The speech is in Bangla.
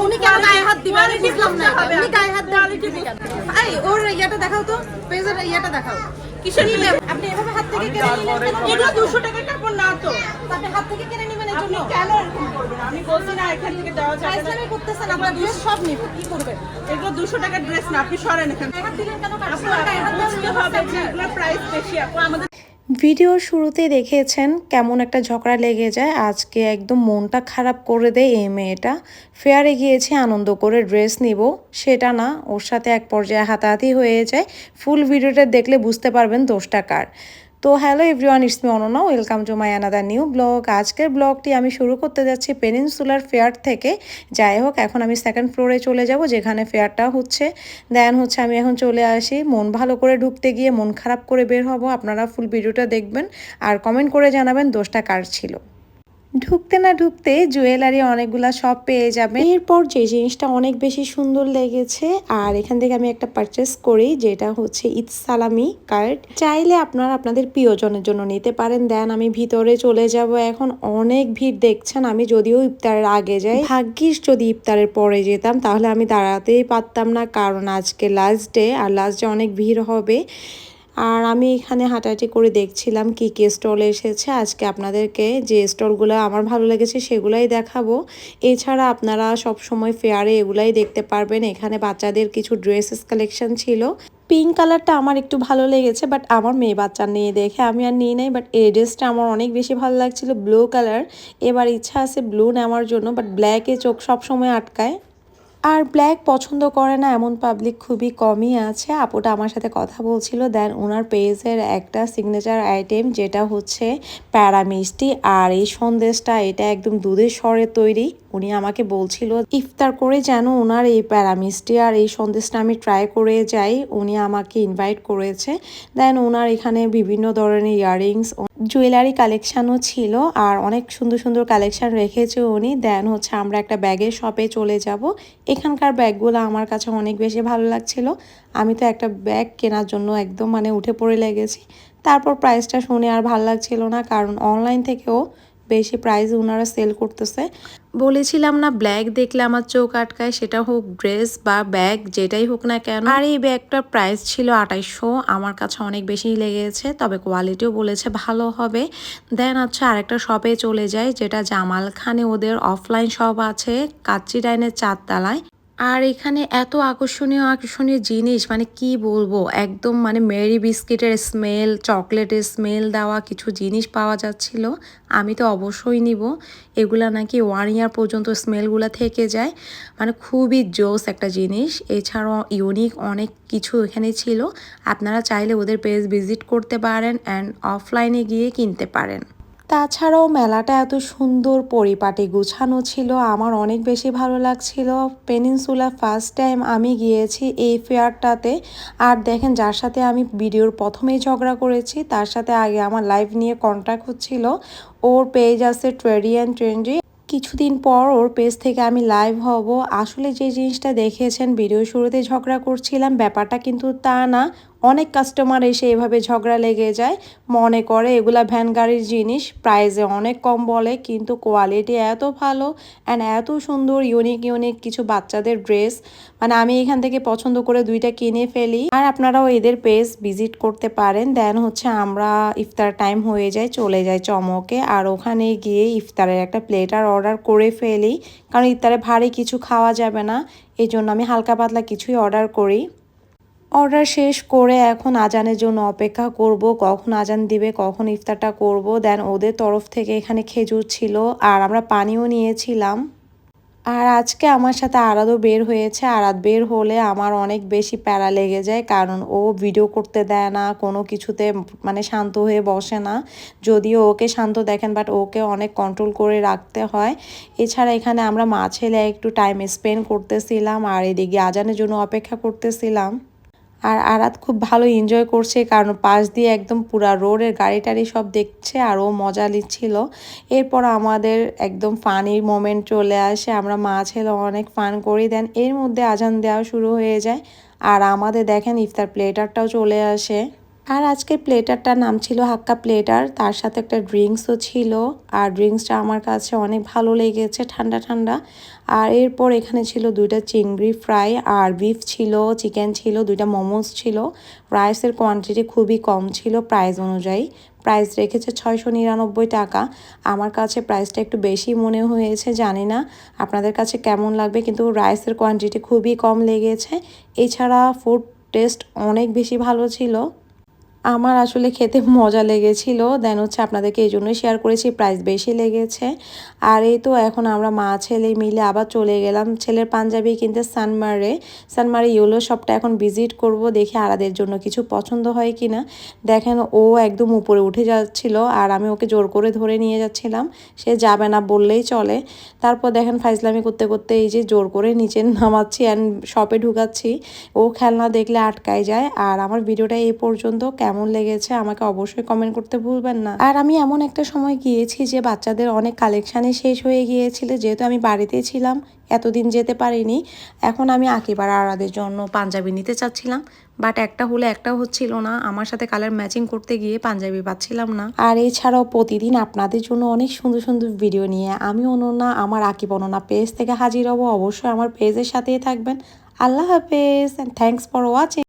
উনি কেন গায়ে হাত দিবেন? আমি বুঝলাম না। উনি গায়ে হাত দিবেন। এই ওর ইয়াটা দেখাও তো, পেজের ইয়াটা দেখাও। কিসের নিবে? আপনি এভাবে হাত থেকে কেন নিলেন? এগুলো 200 টাকার কাপড় না তো। আপনি হাত থেকে কেন নিবেন এর জন্য? কেন এরকম করবেন? আমি বলছি না এখান থেকে দেওয়া যাবে না। ফাইজলামি করতেছেন, আপনারা ড্রেস সব নিব। কি করবেন? এগুলো 200 টাকার ড্রেস না, আপনি সরেন এখান থেকে। হাত দিলেন কেন? আপনার গায়ে হাত দিতে হবে, এগুলোর প্রাইস বেশি। আপু আমাদের ভিডিওর শুরুতেই দেখেছেন কেমন একটা ঝগড়া লেগে যায়। আজকে একদম মনটা খারাপ করে দেয় এই মেয়েটা। ফেয়ারে গিয়েছি আনন্দ করে ড্রেস নিব, সেটা না, ওর সাথে এক পর্যায়ে হাতাহাতি হয়ে যায়। ফুল ভিডিওটা দেখলে বুঝতে পারবেন দোষটা কার। তো hello everyone, it's me Ananya, welcome to my another new blog. আজকের ব্লগটি আমি শুরু করতে যাচ্ছি পেনিনসুলার ফেয়ার থেকে। যাই হোক, এখন আমি সেকেন্ড ফ্লোরে চলে যাব যেখানে ফেয়ারটা হচ্ছে। দেন হচ্ছে আমি এখন চলে আসি। মন ভালো করে ঢুকতে গিয়ে মন খারাপ করে বের হব। আপনারা ফুল ভিডিওটা দেখবেন আর কমেন্ট করে জানাবেন দোষটা কার ছিল। ঢুকতে না ঢুকতে জুয়েলারি অনেকগুলা শপ পেয়ে যাবে। এরপর যে জিনিসটা অনেক বেশি সুন্দর লেগেছে আর এখান থেকে আমি একটা পারচেস করি, যেটা হচ্ছে ঈদ সালামি কার্ড। চাইলে আপনারা আপনাদের প্রিয়জনের জন্য নিতে পারেন। দেন আমি ভিতরে চলে যাব। এখন অনেক ভিড় দেখছেন। আমি যদিও ইফতারের আগে যাই, ভাগ্যিস যদি ইফতারের পরে যেতাম তাহলে আমি দাঁড়াতেই পারতাম না, কারণ আজকে লাস্ট ডে আর লাস্ট ডে অনেক ভিড় হবে। আর আমি এখানে হাঁটাহাঁটি করে দেখছিলাম কি কি স্টল এসেছে। আজকে আপনাদেরকে যে স্টলগুলো আমার ভালো লেগেছে সেগুলাই দেখাবো। এছাড়া আপনারা সব সময় ফেয়ারে এগুলাই দেখতে পারবেন। এখানে বাচ্চাদের কিছু ড্রেসেস কালেকশন ছিল। পিঙ্ক কালারটা আমার একটু ভালো লেগেছে, বাট আমার মেয়ে বাচ্চা নিয়ে দেখে আমি আর নিই নাই। বাট এই ড্রেসটা আমার অনেক বেশি ভালো লাগছিল, ব্লু কালার। এবার ইচ্ছা আছে ব্লু নেওয়ার জন্য, বাট ব্ল্যাকে চোখ সবসময় আটকায়। আর ব্ল্যাক পছন্দ করে না এমন পাবলিক খুবই কমই আছে। আপুটা আমার সাথে কথা বলছিল। দেন ওনার পেজের একটা সিগনেচার আইটেম যেটা হচ্ছে প্যারা মিষ্টি, আর এই সন্দেশটা এটা একদম দুধের স্বরে তৈরি। উনি আমাকে বলছিল ইফতার করে যেন ওনার এই প্যারা মিষ্টি আর এই সন্দেশটা আমি ট্রাই করে যাই। উনি আমাকে ইনভাইট করেছে। দেন ওনার এখানে বিভিন্ন ধরনের ইয়াররিংস, জুয়েলারি কালেকশানও ছিল আর অনেক সুন্দর সুন্দর কালেকশান রেখেছে উনি। দেন হচ্ছে আমরা একটা ব্যাগের শপে চলে যাব। এখানকার ব্যাগগুলো আমার কাছে অনেক বেশি ভালো লাগছিল। আমি তো একটা ব্যাগ কেনার জন্য একদম উঠে পড়ে লেগেছি। তারপর প্রাইসটা শুনে আর ভালো লাগছিল না, কারণ অনলাইন থেকেও বেশি প্রাইস ওনারা সেল করতেছে। বলেছিলাম না, ব্ল্যাক দেখলে আমার চোখ আটকায়, সেটা হোক ড্রেস বা ব্যাগ যেটাই হোক না কেন। আর এই ব্যাগটার প্রাইস ছিল 2800। আমার কাছে অনেক বেশি লেগেছে, তবে কোয়ালিটিও বলেছে ভালো হবে। দেন আচ্ছা আরেকটা শপে চলে যায়, যেটা জামাল খানে ওদের অফলাইন শপ আছে কাচ্চি ডাইনের 4 তলায়। আর এখানে এত আকর্ষণীয় আকর্ষণীয় জিনিস, কি বলবো, একদম মেরি বিস্কিটের স্মেল, চকলেটের স্মেল দেওয়া কিছু জিনিস পাওয়া যাচ্ছিল। আমি তো অবশ্যই নিব। এগুলা নাকি 1 ইয়ার পর্যন্ত স্মেলগুলো থেকে যায়। খুবই জোস একটা জিনিস। এছাড়াও ইউনিক অনেক কিছু এখানে ছিল। আপনারা চাইলে ওদের পেজ ভিজিট করতে পারেন অ্যান্ড অফলাইনে গিয়ে কিনতে পারেন। তাছাড়াও মেলাটা এত সুন্দর পরিপাটি গুছানো ছিল, আমার অনেক বেশি ভালো লাগছিল। পেনিনসুলা ফার্স্ট টাইম আমি গিয়েছি এই ফেয়ারটাতে। আর দেখেন, যার সাথে আমি ভিডিওর প্রথমেই ঝগড়া করেছি তার সাথে আগে আমার লাইভ নিয়ে কন্ট্যাক্ট হচ্ছিল। ওর পেজ আছে ট্রেডি অ্যান্ড ট্রেন্ডি। কিছুদিন পর ওর পেজ থেকে আমি লাইভ হব। আসলে যে জিনিসটা দেখেছেন ভিডিও শুরুতে ঝগড়া করছিলাম, ব্যাপারটা কিন্তু তা না। অনেক কাস্টমার এসে এভাবে ঝগড়া লেগে যায়, মনে করে এগুলা ভ্যান গাড়ির জিনিস, প্রাইসে অনেক কম বলে, কিন্তু কোয়ালিটি এত ভালো অ্যান্ড এত সুন্দর ইউনিক ইউনিক কিছু বাচ্চাদের ড্রেস। আমি এখান থেকে পছন্দ করে 2টা কিনে ফেলি। আর আপনারাও এদের পেজ ভিজিট করতে পারেন। দেন হচ্ছে আমরা ইফতার টাইম হয়ে যায়, চলে যাই চমকে। আর ওখানে গিয়ে ইফতারের একটা প্লেটার অর্ডার করে ফেলি, কারণ ইফতারে ভারী কিছু খাওয়া যাবে না। এই জন্য আমি হালকা পাতলা কিছুই অর্ডার করি। অর্ডার শেষ করে এখন আজানের জন্য অপেক্ষা করব, কখন আজান দিবে, কখন ইফতারটা করব। দেন ওদের তরফ থেকে এখানে খেজুর ছিল আর আমরা পানিও নিয়েছিলাম। আর আজকে আমার সাথে আরাতও বের হয়েছে। আরাত বের হলে আমার অনেক বেশি প্যারা লেগে যায়, কারণ ও ভিডিও করতে দেয় না, কোনো কিছুতে শান্ত হয়ে বসে না। যদিও ওকে শান্ত দেখেন, বাট ওকে অনেক কন্ট্রোল করে রাখতে হয়। এছাড়া এখানে আমরা মা ছেলে একটু টাইম স্পেন্ড করতেছিলাম আর এদিকে আজানের জন্য অপেক্ষা করতেছিলাম। আর আরাত খুব ভালো এনজয় করছে, কারণ পাশ দিয়ে একদম পুরা রোডের গাড়ি টাড়ি সব দেখছে আর ও মজা নিচ্ছিল। এরপর আমাদের একদম ফানি মোমেন্ট চলে আসে, আমরা মা ছেলে অনেক ফান করি। দেন এর মধ্যে আজান দেওয়া শুরু হয়ে যায় আর আমাদের দেখেন ইফতার প্লেটারটাও চলে আসে। আর আজকের প্লেটারটার নাম ছিল হাক্কা প্লেটার, তার সাথে একটা ড্রিঙ্কসও ছিল। আর ড্রিঙ্কসটা আমার কাছে অনেক ভালো লেগেছে, ঠান্ডা ঠান্ডা। আর এরপর এখানে ছিল 2টা চিংড়ি ফ্রাই, আর বিফ ছিল, চিকেন ছিল, 2টা মোমোস ছিল। রাইসের কোয়ান্টিটি খুবই কম ছিল প্রাইস অনুযায়ী। প্রাইস রেখেছে 699 টাকা। আমার কাছে প্রাইসটা একটু বেশি মনে হয়েছে, জানি না আপনাদের কাছে কেমন লাগবে, কিন্তু রাইসের কোয়ান্টিটি খুবই কম লেগেছে। এছাড়া ফুড টেস্ট অনেক বেশি ভালো ছিল। আমার আসলে খেতে মজা লেগেছিল, দেন হচ্ছে আপনাদেরকে এই জন্যই শেয়ার করেছি, প্রাইস বেশি লেগেছে। আর এই তো এখন আমরা মা ছেলে মিলে আবার চলে গেলাম ছেলের পাঞ্জাবি কিনতে সানমারে ইয়েলো শপটা এখন ভিজিট করব, দেখি আরাদের জন্য কিছু পছন্দ হয় কি না। দেখেন ও একদম উপরে উঠে যাচ্ছিল আর আমি ওকে জোর করে ধরে নিয়ে যাচ্ছিলাম, সে যাবে না বললেই চলে। তারপর দেখেন ফাইজলামি করতে করতে এই যে জোর করে নিচে নামাচ্ছি অ্যান্ড শপে ঢুকাচ্ছি। ও খেলনা দেখলে আটকায় যায়। আর আমার ভিডিওটা এই পর্যন্ত, কেমন লেগেছে আমাকে অবশ্যই কমেন্ট করতে ভুলবেন না। আর আমি এমন একটা সময় গিয়েছি যে বাচ্চাদের অনেক কালেকশানই শেষ হয়ে গিয়েছিল, যেহেতু আমি বাড়িতে ছিলাম এতদিন যেতে পারিনি। এখন আমি আকিবার আরাদের জন্য পাঞ্জাবি নিতে চাচ্ছিলাম, বাট একটা হলে একটাও হচ্ছিল না, আমার সাথে কালার ম্যাচিং করতে গিয়ে পাঞ্জাবি পাচ্ছিলাম না। আর এছাড়াও প্রতিদিন আপনাদের জন্য অনেক সুন্দর সুন্দর ভিডিও নিয়ে আমি অনন্যা আমার আকিব অনন্যা পেজ থেকে হাজির হব। অবশ্যই আমার পেজের সাথেই থাকবেন। আল্লাহ হাফেজ, অ্যান্ড থ্যাংকস ফর ওয়াচিং।